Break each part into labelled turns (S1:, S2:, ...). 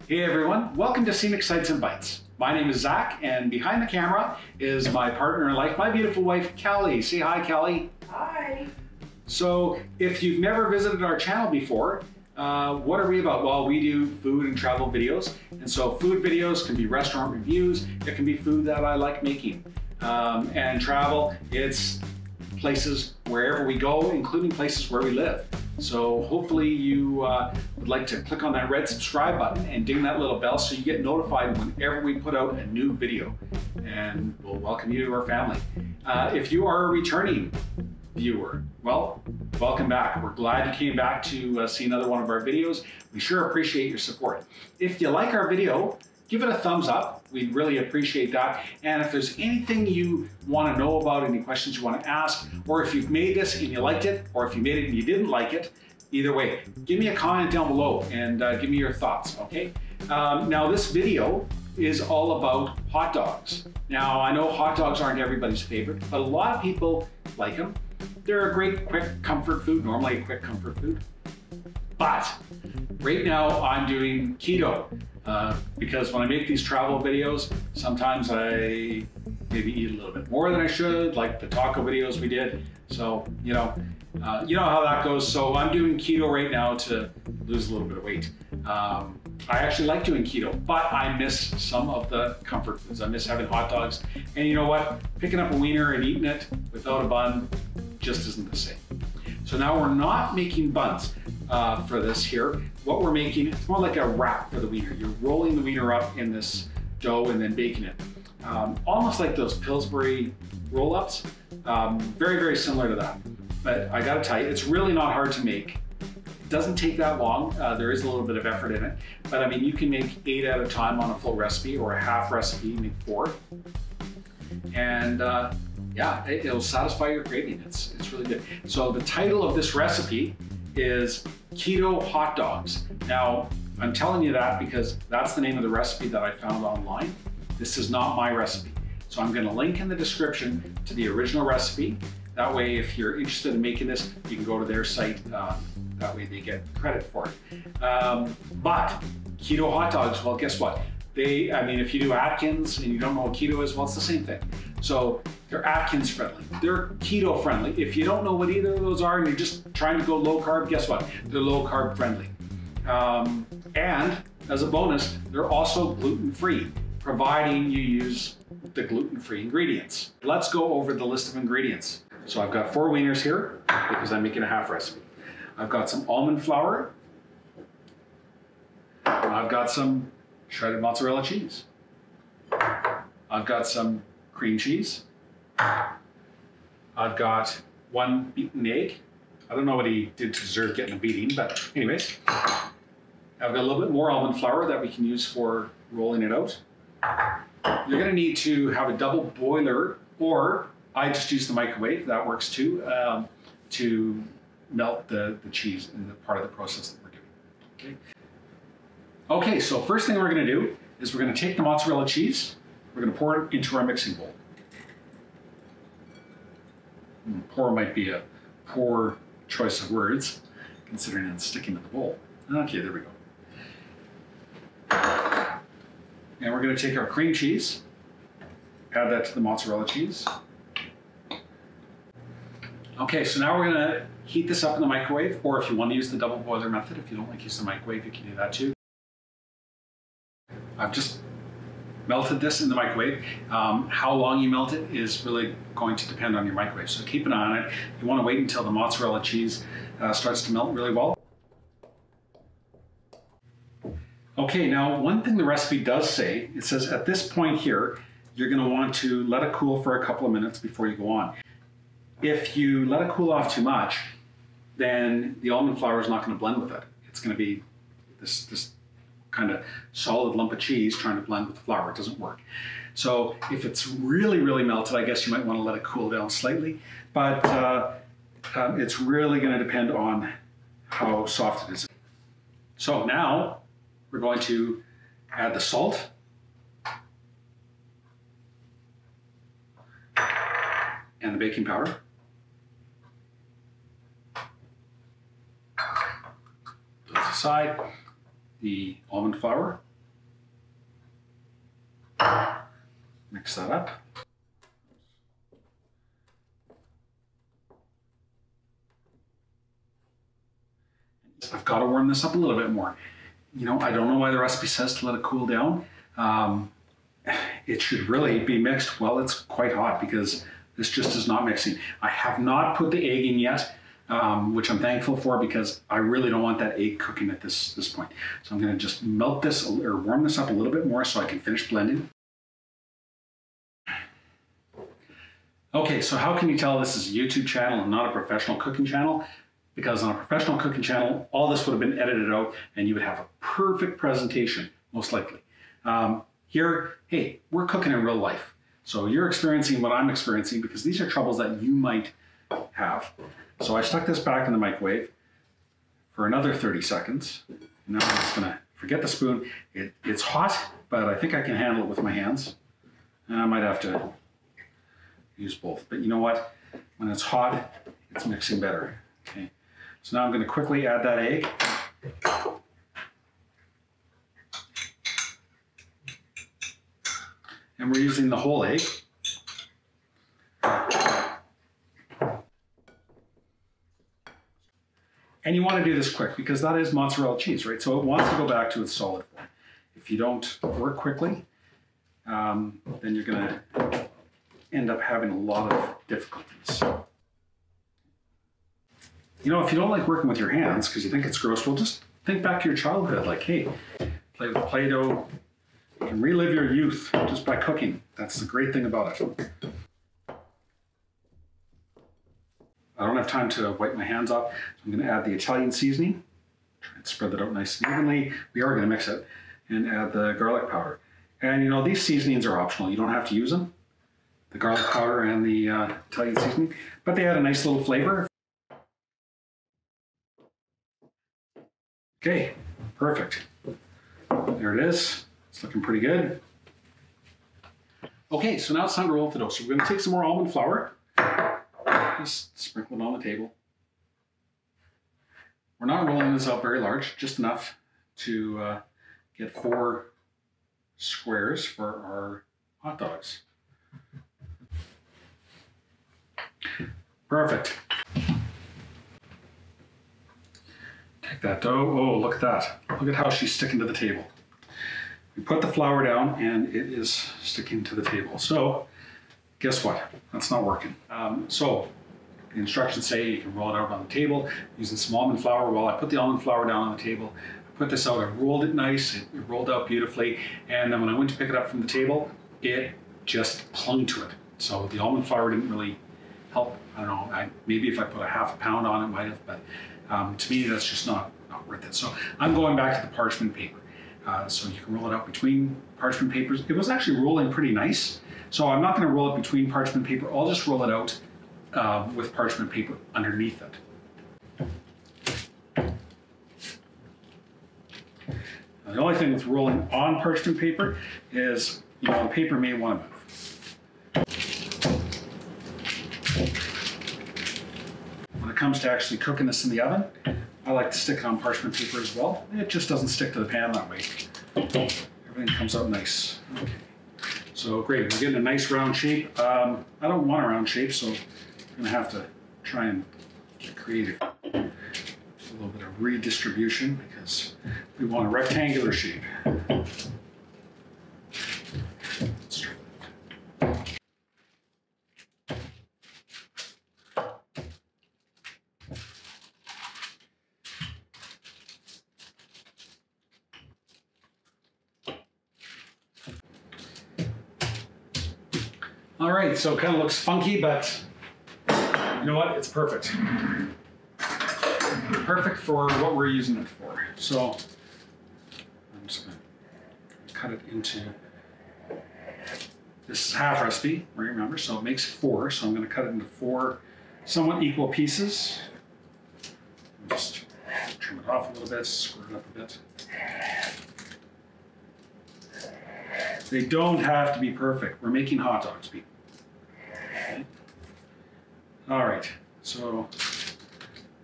S1: Hey everyone, welcome to Scenic Sights and Bites. My name is Zach, and behind the camera is my partner in life, my beautiful wife, Kelly. Say hi, Kelly.
S2: Hi.
S1: So, if you've never visited our channel before, what are we about? Well, we do food and travel videos. And so food videos can be restaurant reviews. It can be food that I like making. And travel, it's places wherever we go, including places where we live. So hopefully you would like to click on that red subscribe button and ding that little bell so you get notified whenever we put out a new video. And we'll welcome you to our family. If you are a returning viewer, well, welcome back. We're glad you came back to see another one of our videos. We sure appreciate your support. If you like our video, give it a thumbs up. We'd really appreciate that. And if there's anything you want to know about, any questions you want to ask, or if you've made this and you liked it, or if you made it and you didn't like it, either way, give me a comment down below and give me your thoughts, okay? Now this video is all about hot dogs. Now I know hot dogs aren't everybody's favorite, but a lot of people like them. They're a great quick comfort food, normally a quick comfort food. But right now I'm doing keto because when I make these travel videos, sometimes I maybe eat a little bit more than I should, like the taco videos we did. So, you know how that goes. So I'm doing keto right now to lose a little bit of weight. I actually like doing keto, but I miss some of the comfort foods. I miss having hot dogs. And you know what? Picking up a wiener and eating it without a bun just isn't the same. So now we're not making buns for this here. What we're making, it's more like a wrap for the wiener. You're rolling the wiener up in this dough and then baking it. Almost like those Pillsbury roll-ups. Very, very similar to that. But I gotta tell you, it's really not hard to make. It doesn't take that long. There is a little bit of effort in it. But I mean, you can make 8 at a time on a full recipe, or a half recipe, make 4. And yeah, it'll satisfy your craving. It's really good. So the title of this recipe is Keto Hot Dogs. Now, I'm telling you that because that's the name of the recipe that I found online. This is not my recipe. So I'm gonna link in the description to the original recipe. That way, if you're interested in making this, you can go to their site. That way they get credit for it. But keto hot dogs, well, guess what? I mean, if you do Atkins and you don't know what keto is, well, it's the same thing. So they're Atkins friendly, they're keto friendly. If you don't know what either of those are and you're just trying to go low carb, guess what? They're low carb friendly. And as a bonus, they're also gluten-free, providing you use the gluten-free ingredients. Let's go over the list of ingredients. So I've got 4 wieners here because I'm making a half recipe. I've got some almond flour. I've got some shredded mozzarella cheese. I've got some cream cheese. I've got 1 beaten egg. I don't know what he did to deserve getting a beating, but anyways. I've got a little bit more almond flour that we can use for rolling it out. You're gonna need to have a double boiler, or I just use the microwave, that works too, to melt the cheese in the part of the process that we're doing, okay? Okay, so first thing we're gonna do is we're gonna take the mozzarella cheese, we're gonna pour it into our mixing bowl. Pour might be a poor choice of words, considering it's sticking to the bowl. Okay, there we go. And we're gonna take our cream cheese, add that to the mozzarella cheese. Okay, so now we're gonna heat this up in the microwave, or if you wanna use the double boiler method, if you don't like using the microwave, you can do that too. I've just melted this in the microwave. How long you melt it is really going to depend on your microwave, so keep an eye on it. You wanna wait until the mozzarella cheese starts to melt really well. Okay, now one thing the recipe does say, it says at this point here, you're gonna want to let it cool for a couple of minutes before you go on. If you let it cool off too much, then the almond flour is not gonna blend with it. It's gonna be this kind of solid lump of cheese trying to blend with the flour. It doesn't work. So if it's really, really melted, I guess you might wanna let it cool down slightly, but it's really gonna depend on how soft it is. So now, we're going to add the salt. And the baking powder. Those aside, the almond flour. Mix that up. I've got to warm this up a little bit more. You know, I don't know why the recipe says to let it cool down. It should really be mixed while it's quite hot, because this just is not mixing. I have not put the egg in yet, which I'm thankful for, because I really don't want that egg cooking at this point. So I'm going to just melt this or warm this up a little bit more so I can finish blending. Okay, so how can you tell this is a YouTube channel and not a professional cooking channel? Because on a professional cooking channel, all this would have been edited out and you would have a perfect presentation, most likely. Here, hey, we're cooking in real life. So you're experiencing what I'm experiencing, because these are troubles that you might have. So I stuck this back in the microwave for another 30 seconds. Now I'm just gonna forget the spoon. It's hot, but I think I can handle it with my hands. And I might have to use both, but you know what? When it's hot, it's mixing better, okay? So now I'm gonna quickly add that egg. And we're using the whole egg. And you want to do this quick, because that is mozzarella cheese, right? So it wants to go back to its solid form. If you don't work quickly, then you're going to end up having a lot of difficulties. You know, if you don't like working with your hands because you think it's gross, well, just think back to your childhood. Like, hey, play with Play-Doh. You can relive your youth just by cooking. That's the great thing about it. I don't have time to wipe my hands off, so I'm going to add the Italian seasoning. Try and spread that out nice and evenly. We are going to mix it, and add the garlic powder. And you know, these seasonings are optional. You don't have to use them, the garlic powder and the Italian seasoning, but they add a nice little flavor. Okay, perfect. There it is. It's looking pretty good. Okay, so now it's time to roll up the dough. So we're going to take some more almond flour. Just sprinkle it on the table. We're not rolling this out very large, just enough to get 4 squares for our hot dogs. Perfect. Take that dough. Oh, look at that. Look at how she's sticking to the table. We put the flour down and it is sticking to the table. So guess what? That's not working. So the instructions say you can roll it out on the table using some almond flour. Well, I put the almond flour down on the table. I put this out. I rolled it nice. It rolled out beautifully. And then when I went to pick it up from the table, it just clung to it. So the almond flour didn't really help. I don't know. Maybe if I put a ½ pound on it, might have. But to me, that's just not worth it. So I'm going back to the parchment paper. So you can roll it out between parchment papers. It was actually rolling pretty nice. So I'm not going to roll it between parchment paper. I'll just roll it out with parchment paper underneath it. Now, the only thing with rolling on parchment paper is, you know, the paper may want to move. When it comes to actually cooking this in the oven, I like to stick it on parchment paper as well. It just doesn't stick to the pan that way. Everything comes out nice. Okay. So great, we're getting a nice round shape. I don't want a round shape, so I'm gonna have to try and get creative. A little bit of redistribution because we want a rectangular shape. Let's try that. All right, so it kind of looks funky, but you know what? It's perfect. Perfect for what we're using it for. So I'm just going to cut it into, this is half recipe, remember, so it makes 4. So I'm going to cut it into 4 somewhat equal pieces. Just trim it off a little bit, squirt it up a bit. They don't have to be perfect. We're making hot dogs, people. Okay. All right, so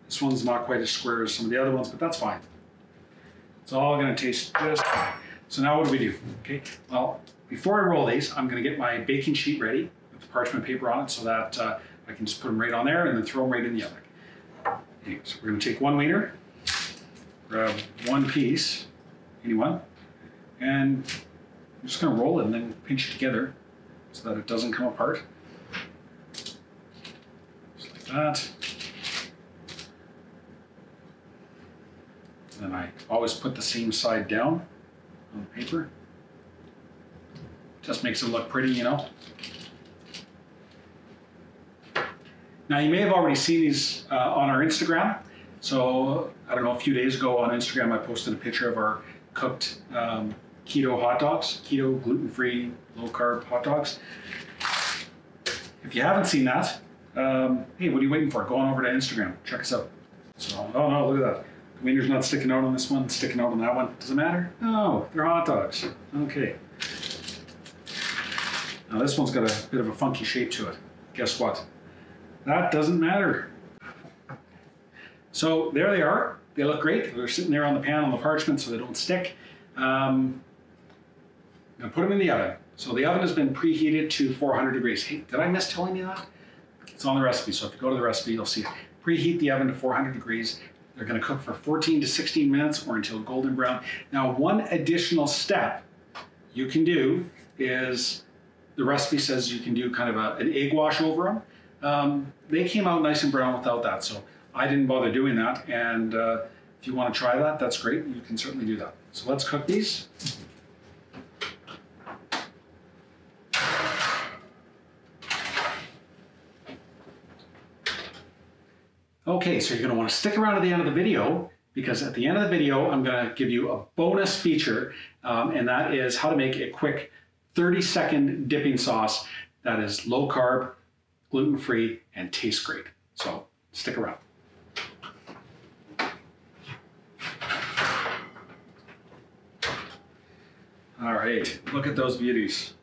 S1: this one's not quite as square as some of the other ones, but that's fine. It's all gonna taste just fine. So now what do we do? Okay, well, before I roll these, I'm gonna get my baking sheet ready with the parchment paper on it so that I can just put them right on there and then throw them right in the oven. Okay, so we're gonna take one wiener, grab one piece, anyone, and I'm just gonna roll it and then pinch it together so that it doesn't come apart. Just like that. And then I always put the seam side down on the paper. Just makes it look pretty, you know. Now you may have already seen these on our Instagram. So I don't know, a few days ago on Instagram I posted a picture of our cooked keto hot dogs, keto gluten-free, low-carb hot dogs. If you haven't seen that, hey, what are you waiting for? Go on over to Instagram, check us out. So, oh no, look at that. The wiener's not sticking out on this one, it's sticking out on that one. Does it matter? No, they're hot dogs. Okay. Now this one's got a bit of a funky shape to it. Guess what? That doesn't matter. So there they are. They look great. They're sitting there on the pan on the parchment so they don't stick. I'm gonna put them in the oven. So the oven has been preheated to 400 degrees. Hey, did I miss telling you that? It's on the recipe, so if you go to the recipe, you'll see it. Preheat the oven to 400 degrees. They're gonna cook for 14 to 16 minutes or until golden brown. Now, one additional step you can do is, the recipe says you can do kind of an egg wash over them. They came out nice and brown without that, so I didn't bother doing that. And if you want to try that, that's great. You can certainly do that. So let's cook these. Okay, so you're going to want to stick around to the end of the video, because at the end of the video, I'm going to give you a bonus feature, and that is how to make a quick 30-second dipping sauce that is low carb, gluten-free, and tastes great. So stick around. All right, look at those beauties.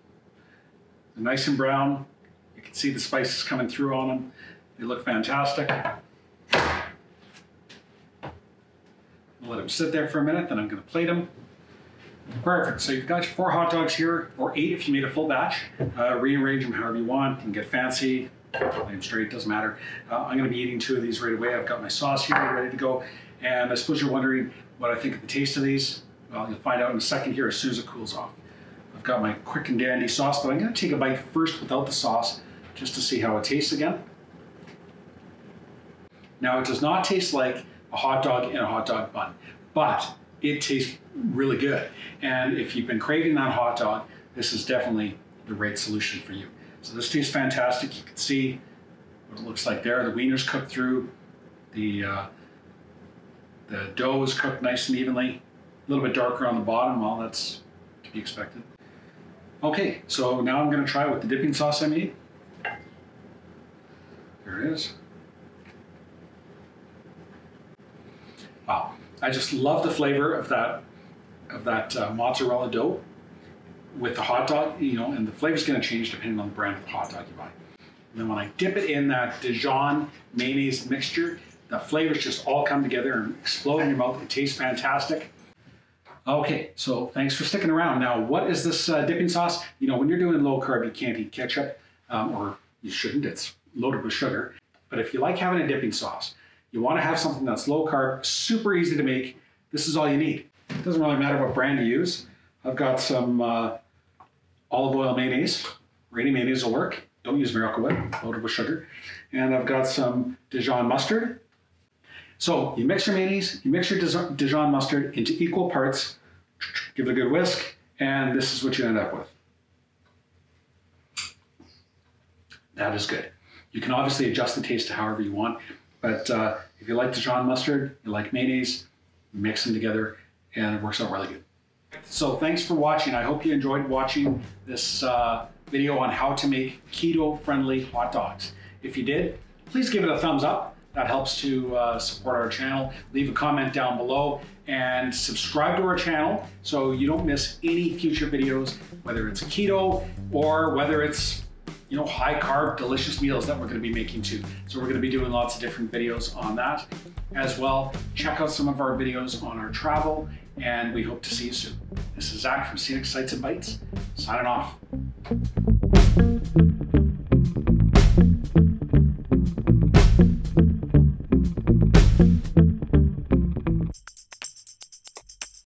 S1: They're nice and brown. You can see the spices coming through on them. They look fantastic. I'll let them sit there for a minute, then I'm going to plate them. Perfect. So you've got your 4 hot dogs here, or 8 if you made a full batch. Rearrange them however you want. You can get fancy, lay them straight, doesn't matter. I'm going to be eating 2 of these right away. I've got my sauce here ready to go. And I suppose you're wondering what I think of the taste of these. Well, you'll find out in a second here as soon as it cools off. I've got my quick and dandy sauce, but I'm going to take a bite first without the sauce just to see how it tastes again. Now, it does not taste like a hot dog in a hot dog bun, but it tastes really good. And if you've been craving that hot dog, this is definitely the right solution for you. So this tastes fantastic. You can see what it looks like there. The wiener's cooked through. The dough is cooked nice and evenly. A little bit darker on the bottom. Well, that's to be expected. Okay, so now I'm going to try with the dipping sauce I made. There it is. Wow, I just love the flavor of that mozzarella dough with the hot dog, you know, and the flavor's going to change depending on the brand of the hot dog you buy. And then when I dip it in that Dijon mayonnaise mixture, the flavors just all come together and explode in your mouth. It tastes fantastic. Okay, so thanks for sticking around. Now, what is this dipping sauce? You know, when you're doing low carb, you can't eat ketchup, or you shouldn't. It's loaded with sugar. But if you like having a dipping sauce, you want to have something that's low carb, super easy to make. This is all you need. It doesn't really matter what brand you use. I've got some olive oil mayonnaise, or any mayonnaise will work. Don't use Miracle Whip, loaded with sugar. And I've got some Dijon mustard. So you mix your mayonnaise, you mix your Dijon mustard into equal parts, give it a good whisk, and this is what you end up with. That is good. You can obviously adjust the taste to however you want, but if you like Dijon mustard, you like mayonnaise, mix them together, and it works out really good. So thanks for watching. I hope you enjoyed watching this video on how to make keto-friendly hot dogs. If you did, please give it a thumbs up. That helps to support our channel. Leave a comment down below and subscribe to our channel so you don't miss any future videos, whether it's keto or whether it's, you know, high carb, delicious meals that we're going to be making too. So we're going to be doing lots of different videos on that. as well. Check out some of our videos on our travel, and we hope to see you soon. This is Zach from Scenic Sights and Bites, signing off.